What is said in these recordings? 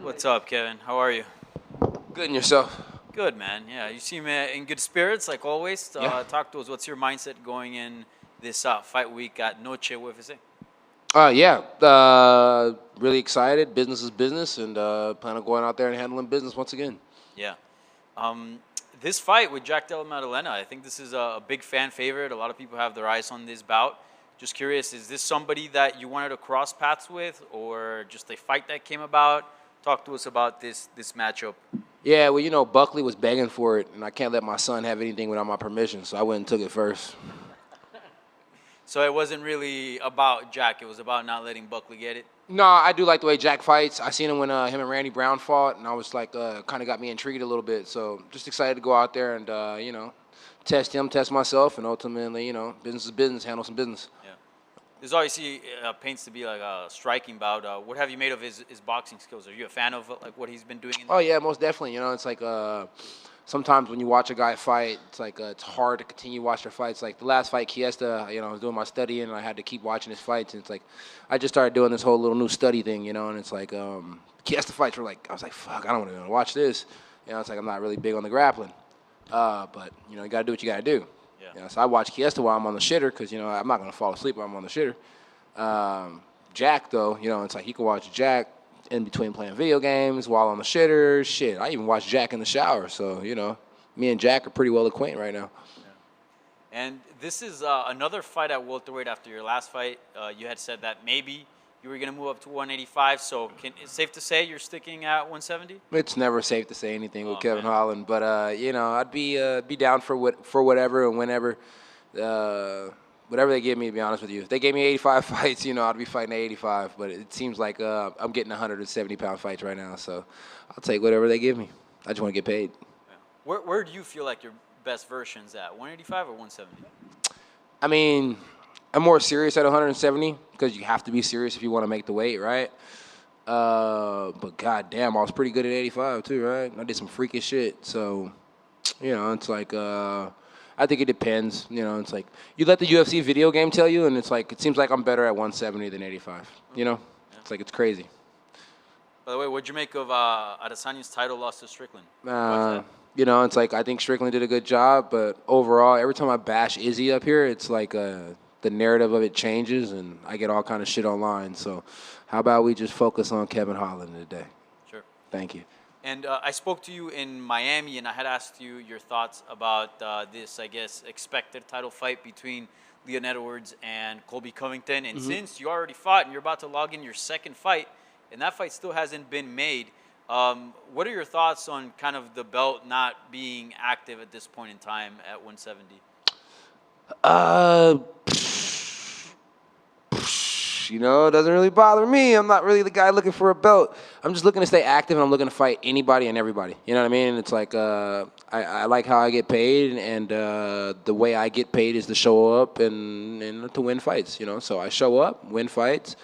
What's up, Kevin? How are you? Good in yourself. Good, man. Yeah, you seem in good spirits, like always. Yeah. Talk to us. What's your mindset going in this fight week at Noche UFC? Yeah. Really excited. Business is business, and plan on going out there and handling business once again. Yeah. Um, this fight with Jack Della Maddelena, I think this is a big fan favorite. A lot of people have their eyes on this bout. Just curious, is this somebody that you wanted to cross paths with, or just a fight that came about? Talk to us about this matchup. Yeah, well, Buckley was begging for it, and I can't let my son have anything without my permission, so I went and took it first. So it wasn't really about Jack. It was about not letting Buckley get it. No, I do like the way Jack fights. I seen him when him and Randy Brown fought, and I was like, kind of got me intrigued a little bit. So just excited to go out there and, test him, test myself, and ultimately, business is business, handle some business. Yeah. This obviously paints to be like a striking bout. What have you made of his boxing skills? Are you a fan of like what he's been doing? Oh yeah, most definitely. It's like sometimes when you watch a guy fight, it's like it's hard to continue to watch their fights. Like the last fight, Kiesta, I was doing my studying and I had to keep watching his fights. And it's like I just started doing this whole little new study thing, and it's like Kiesta fights were like I was like, fuck, I don't want to watch this. It's like I'm not really big on the grappling, but you got to do what you got to do. Yeah. So I watch Kiesta while I'm on the shitter because I'm not gonna fall asleep while I'm on the shitter. Jack though, it's like you can watch Jack in between playing video games while on the shitter. Shit, I even watch Jack in the shower. So, me and Jack are pretty well acquainted right now. Yeah. And this is another fight at welterweight after your last fight. You had said that maybe you were going to move up to 185. So it's safe to say you're sticking at 170? It's never safe to say anything with Kevin Holland. But, I'd be down for whatever and whenever. Whatever they give me, to be honest with you. If they gave me 85 fights, I'd be fighting at 85. But it seems like I'm getting 170-pound fights right now. So I'll take whatever they give me. I just want to get paid. Yeah. Where do you feel like your best version's at, 185 or 170? I mean, I'm more serious at 170 because you have to be serious if you want to make the weight, right? But goddamn, I was pretty good at 85 too, right? I did some freakish shit. So, it's like I think it depends. It's like you let the UFC video game tell you, and it's like it seems like I'm better at 170 than 85. Yeah. It's like it's crazy. By the way, what'd you make of Adesanya's title loss to Strickland? It's like I think Strickland did a good job, but overall, every time I bash Izzy up here, it's like the narrative of it changes, and I get all kind of shit online. So, how about we just focus on Kevin Holland today? Sure. Thank you. And I spoke to you in Miami, and I had asked you your thoughts about this, I guess, expected title fight between Leon Edwards and Colby Covington. And since you already fought and you're about to log in your second fight, and that fight still hasn't been made, what are your thoughts on kind of the belt not being active at this point in time at 170? It doesn't really bother me. I'm not really the guy looking for a belt. I'm just looking to stay active, and I'm looking to fight anybody and everybody. You know what I mean? It's like I like how I get paid, and the way I get paid is to show up and to win fights. So I show up, win fights,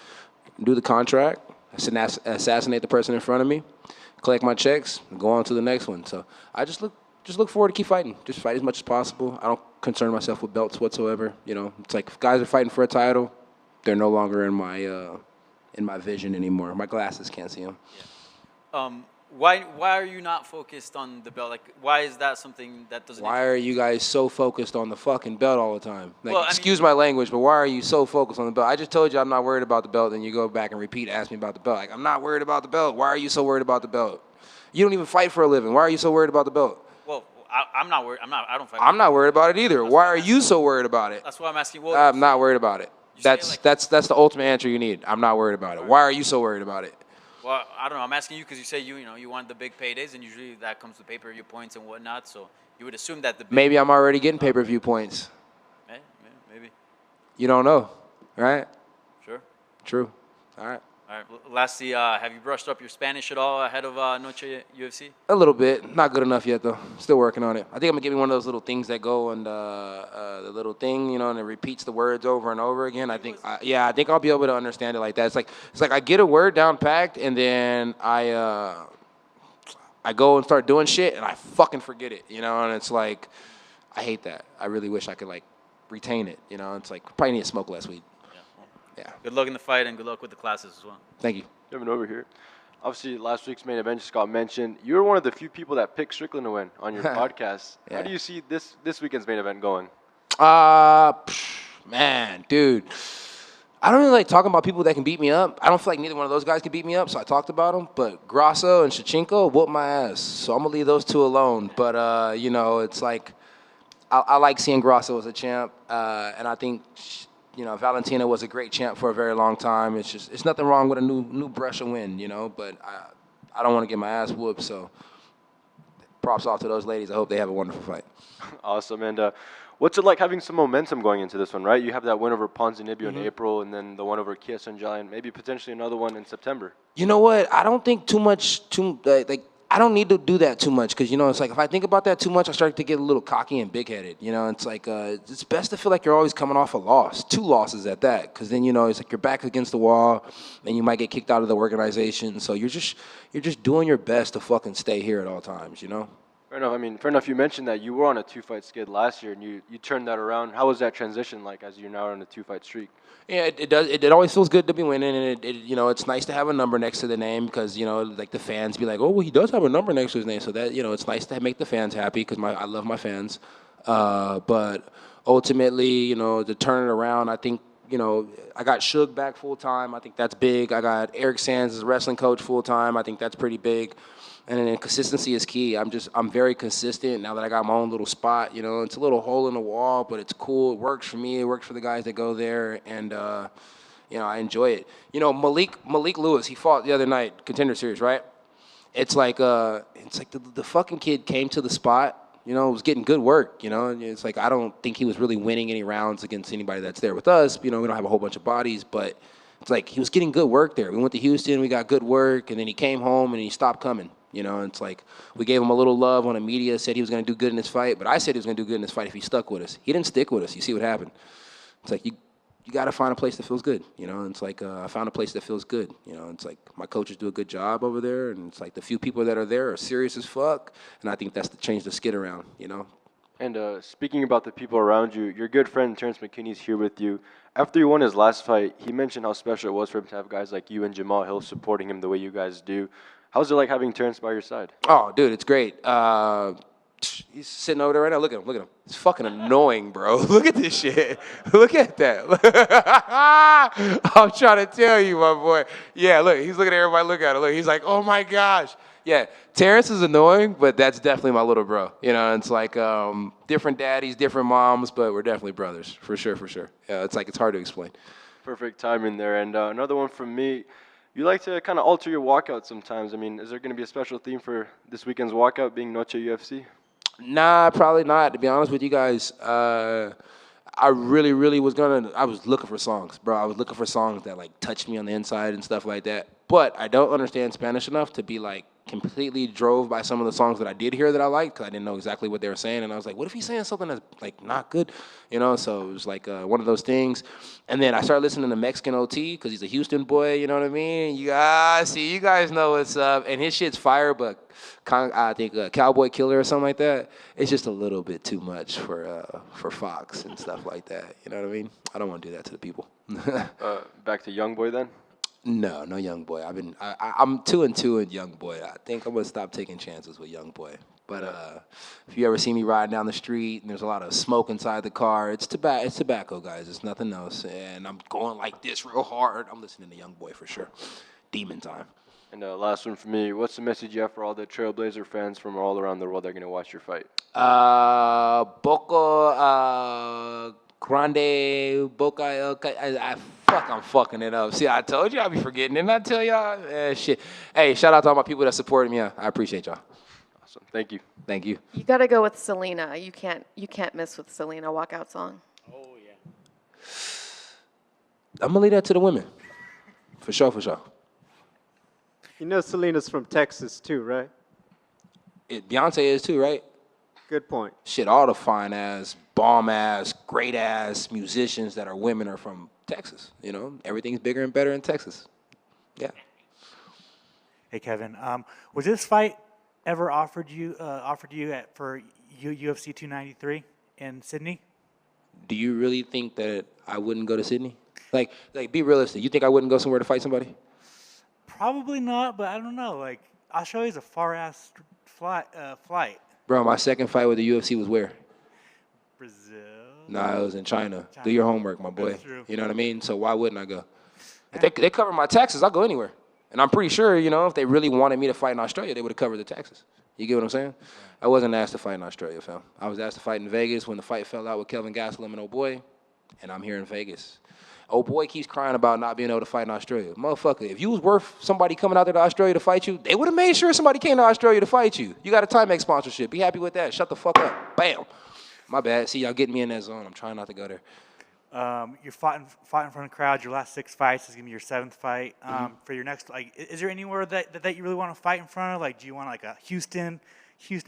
do the contract, assassinate the person in front of me, collect my checks, and go on to the next one. So I just look forward to keep fighting. Just fight as much as possible. I don't concern myself with belts whatsoever. It's like if guys are fighting for a title, they're no longer in my vision anymore. My glasses can't see them. Yeah. Why are you not focused on the belt? Like, why is that something that doesn't? Why are you guys so focused on the fucking belt all the time? Like, well, excuse my language, but why are you so focused on the belt? I just told you I'm not worried about the belt, and you go back and repeat, ask me about the belt. Like, I'm not worried about the belt. Why are you so worried about the belt? You don't even fight for a living. Why are you so worried about the belt? Well, I'm not worried. I don't fight. I'm not worried about it either. Why are you so worried about it? That's why I'm asking. Well, I'm not worried about it. That's the ultimate answer you need. I'm not worried about it. Why are you so worried about it? Well, I don't know. I'm asking you because you say you want the big paydays, and usually that comes with pay-per-view points and whatnot. So you would assume that the maybe I'm already getting pay-per-view points. Maybe. You don't know, right? Sure. True. All right. All right. Lastly, have you brushed up your Spanish at all ahead of Noche UFC? A little bit. Not good enough yet, though. Still working on it. I think I'm going to give me one of those little things that go and the little thing, and it repeats the words over and over again. I think I'll be able to understand it like that. It's like I get a word down packed, and then I go and start doing shit, and I fucking forget it, and it's like I hate that. I really wish I could, retain it, It's like probably need to smoke less weed. Yeah. Good luck in the fight, and good luck with the classes as well. Thank you. Kevin over here. Obviously, last week's main event just got mentioned. You were one of the few people that picked Strickland to win on your podcast. Yeah. How do you see this weekend's main event going? Man, dude. I don't really like talking about people that can beat me up. I don't feel like neither one of those guys can beat me up, so I talked about them. But Grasso and Shevchenko whooped my ass, so I'm going to leave those two alone. But, it's like I like seeing Grasso as a champ, and I think, Valentina was a great champ for a very long time. It's nothing wrong with a new brush of wind, but I don't want to get my ass whooped, so props off to those ladies. I hope they have a wonderful fight. Awesome. And what's it like having some momentum going into this one, right? You have that win over Ponzinibbio in April, and then the one over Kia Sonjai, and maybe potentially another one in September. You know what? I don't think I don't need to do that too much because, it's like if I think about that too much, I start to get a little cocky and big-headed. It's like it's best to feel like you're always coming off a loss, 2 losses at that, because then, it's like you're back against the wall and you might get kicked out of the organization. So you're just doing your best to fucking stay here at all times, Fair enough. Fair enough. You mentioned that you were on a 2-fight skid last year, and you turned that around. How was that transition like as you're now on a 2-fight streak? Yeah, it does. It always feels good to be winning, and it's nice to have a number next to the name because like the fans be like, oh, well, he does have a number next to his name, so that it's nice to make the fans happy because I love my fans. But ultimately, to turn it around, I think I got Suge back full time. I think that's big. I got Eric Sands as a wrestling coach full time. I think that's pretty big. And then consistency is key. I'm very consistent now that I got my own little spot. It's a little hole in the wall, but it's cool. It works for me. It works for the guys that go there, and I enjoy it. Malik Lewis, he fought the other night, Contender Series, right? It's like the fucking kid came to the spot. Was getting good work. It's like I don't think he was really winning any rounds against anybody that's there with us. We don't have a whole bunch of bodies, but it's like he was getting good work there. We went to Houston, we got good work, and then he came home and he stopped coming. It's like we gave him a little love on the media, said he was going to do good in this fight, but I said he was going to do good in this fight if he stuck with us. He didn't stick with us. You see what happened. It's like you got to find a place that feels good. It's like I found a place that feels good. It's like my coaches do a good job over there, and it's like the few people that are there are serious as fuck, and I think that's to change the skid around, And speaking about the people around you, your good friend Terrence McKinney's here with you. After you won his last fight, he mentioned how special it was for him to have guys like you and Jamal Hill supporting him the way you guys do. How's it like having Terrence by your side? Oh, dude, it's great. He's sitting over there right now. Look at him. It's fucking annoying, bro. Look at this shit. Look at that. I'm trying to tell you, my boy. Yeah, look, he's looking at everybody. Look at it. Look, he's like, oh, my gosh. Yeah, Terrence is annoying, but that's definitely my little bro. It's like different daddies, different moms, but we're definitely brothers, for sure. Yeah, it's like it's hard to explain. Perfect timing there. And another one from me. You like to kind of alter your walkout sometimes. Is there going to be a special theme for this weekend's walkout being Noche UFC? Nah, probably not. To be honest with you guys, I really was I was looking for songs, bro. I was looking for songs that like touched me on the inside and stuff like that. But I don't understand Spanish enough to be like completely drove by some of the songs that I did hear that I liked because I didn't know exactly what they were saying. And I was like, what if he's saying something that's like not good? So it was like one of those things. And then I started listening to Mexican OT because he's a Houston boy, you know what I mean? You guys know what's up. And his shit's fire, but I think Cowboy Killer or something like that, it's just a little bit too much for Fox and stuff like that. You know what I mean? I don't want to do that to the people. Back to Youngboy then? No Youngboy. I'm 2-2 in Youngboy. I think I'm gonna stop taking chances with Youngboy. But if you ever see me riding down the street and there's a lot of smoke inside the car, it's tobacco, guys. It's nothing else. And I'm going like this real hard. I'm listening to Youngboy for sure. Demon time. And last one for me. What's the message you have for all the Trailblazer fans from all around the world that are gonna watch your fight? Grande Boca. I'm fucking it up. See, I told you I'd be forgetting. Didn't I tell y'all? Shit. Hey, shout out to all my people that supported me. I appreciate y'all. Awesome. Thank you. Thank you. You got to go with Selena. You can't miss with Selena walkout song. Oh, yeah. I'm going to leave that to the women. For sure. Selena's from Texas too, right? Beyonce is too, right? Good point. Shit, all the fine-ass, bomb-ass, great-ass musicians that are women are from Texas. Everything's bigger and better in Texas. Yeah. Hey, Kevin. Was this fight ever offered you for UFC 293 in Sydney? Do you really think that I wouldn't go to Sydney? Like, be realistic. You think I wouldn't go somewhere to fight somebody? Probably not, but I don't know. Like Australia's a far ass flight. Bro, my second fight with the UFC was where? Brazil. Nah, it was in China. Do your homework, my boy. That's true. You know what I mean? So why wouldn't I go? If they cover my taxes, I'll go anywhere. And I'm pretty sure, you know, if they really wanted me to fight in Australia, they would have covered the taxes. You get what I'm saying? I wasn't asked to fight in Australia, fam. I was asked to fight in Vegas when the fight fell out with Kelvin Gastelum and Oh Boy, and I'm here in Vegas. Oh Boy keeps crying about not being able to fight in Australia. Motherfucker, if you was worth somebody coming out there to Australia to fight you, they would have made sure somebody came to Australia to fight you. You got a Timex sponsorship. Be happy with that. Shut the fuck up. Bam. My bad. See, y'all getting me in that zone. I'm trying not to go there. You fought in front of crowds. Your last 6 fights is gonna be your 7th fight. For your next, like, is there anywhere that you really want to fight in front of? Like, do you want like a Houston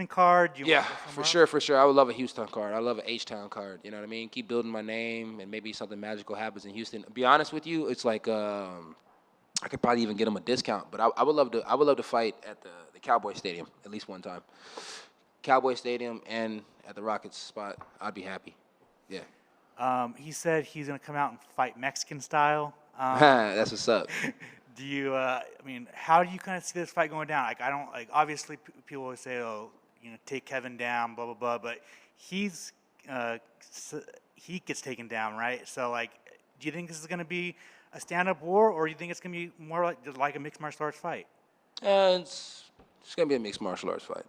card? Do you Yeah, want to go for somewhere sure. I would love a Houston card. I love an H-Town card. You know what I mean? Keep building my name, and maybe something magical happens in Houston. To be honest with you, it's like I could probably even get them a discount. But I would love to fight at the Cowboy Stadium at least one time. Cowboy Stadium and at the Rockets spot. I'd be happy. Yeah. He said he's gonna come out and fight Mexican style. That's what's up. Do you? I mean, how do you kind of see this fight going down? Like, I don't like. Obviously, people always say, "Oh, you know, take Kevin down," blah blah blah. But he gets taken down, right? So, like, do you think this is going to be a stand-up war, or do you think it's going to be more like a mixed martial arts fight? It's going to be a mixed martial arts fight.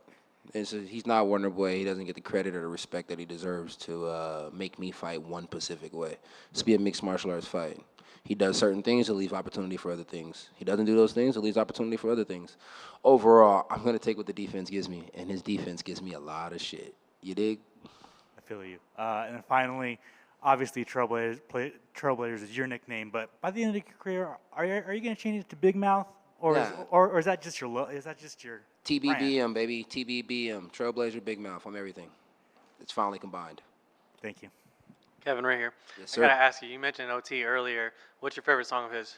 He's not Wonder Boy. He doesn't get the credit or the respect that he deserves to make me fight one specific way. It's be a mixed martial arts fight. He does certain things to leave opportunity for other things. He doesn't do those things, it leaves opportunity for other things. Overall, I'm going to take what the defense gives me, and his defense gives me a lot of shit. You dig? I feel you. And then finally, obviously, Trailblazers is your nickname, but by the end of your career, are you going to change it to Big Mouth, or is that just your TBBM, brand? baby. TBBM. Trailblazer, Big Mouth. I'm everything. It's finally combined. Thank you. Kevin, right here. Yes, sir. I gotta ask you. You mentioned OT earlier. What's your favorite song of his?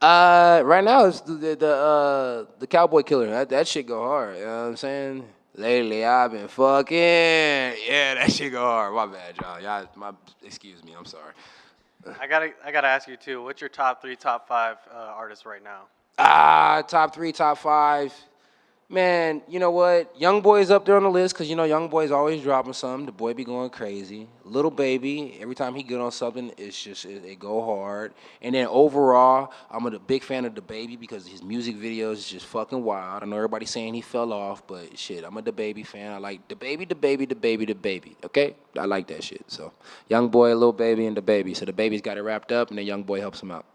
Right now it's the Cowboy Killer. That shit go hard. You know what I'm saying? Lately I've been fucking. Yeah, that shit go hard. My bad, y'all. Excuse me. I'm sorry. I gotta ask you too. What's your top 3, top 5 artists right now? Top 3, top 5. Man, you know what? Young Boy's up there on the list because, you know, Young Boy's always dropping something. The boy be going crazy. Little Baby, every time he get on something, it go hard. And then overall, I'm a big fan of the Baby because his music videos is just fucking wild. I know everybody's saying he fell off, but shit, I'm a the Baby fan. I like the Baby, okay? I like that shit. So, Young Boy, Little Baby, and the Baby. So the Baby's got it wrapped up, and then Young Boy helps him out.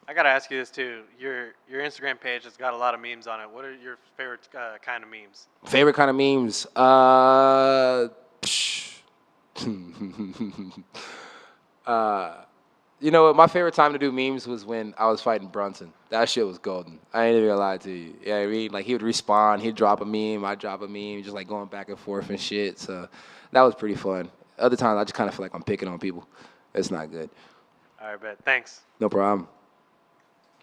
I gotta ask you this too. Your Instagram page has got a lot of memes on it. What are your favorite kind of memes? Favorite kind of memes? You know what? My favorite time to do memes was when I was fighting Brunson. That shit was golden. I ain't even gonna lie to you. You know what I mean? Like, he would respond, he'd drop a meme, I'd drop a meme, just like going back and forth and shit. So that was pretty fun. Other times, I just kind of feel like I'm picking on people. It's not good. All right, bet. Thanks. No problem.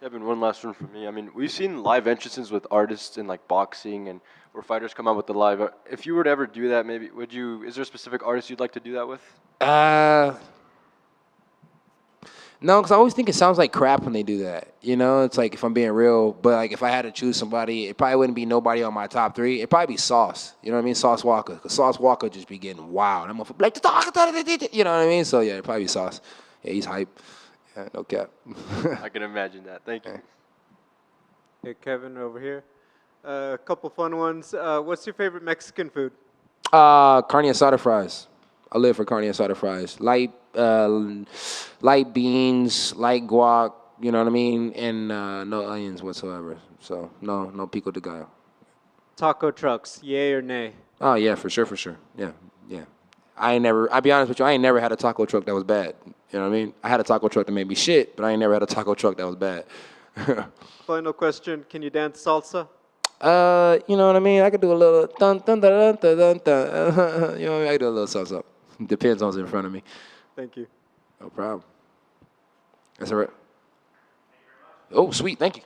Kevin, one last one from me. I mean, we've seen live entrances with artists in like boxing and where fighters come out with the live. If you were to ever do that, maybe is there a specific artist you'd like to do that with? No, because I always think it sounds like crap when they do that. You know, it's like, if I'm being real, but like if I had to choose somebody, it probably wouldn't be nobody on my top 3. It'd probably be Sauce. You know what I mean? Sauce Walker. Because Sauce Walker just be getting wild. I'm like, you know what I mean? So yeah, it'd probably be Sauce. Yeah, he's hype. Yeah, no cap. I can imagine that. Thank you. Hey, Kevin, over here. A couple fun ones. What's your favorite Mexican food? Carne asada fries. I live for carne asada fries. Light beans, light guac, you know what I mean? And no onions whatsoever. So no pico de gallo. Taco trucks, yay or nay? Oh yeah, for sure. Yeah. I'll be honest with you, I ain't never had a taco truck that was bad. You know what I mean? I had a taco truck that made me shit, but I ain't never had a taco truck that was bad. Final question, can you dance salsa? You know what I mean? I could do a little dun dun dun dun dun dun. You know what I mean? I could do a little salsa. Depends on what's in front of me. Thank you. No problem. That's all right. Oh, sweet. Thank you.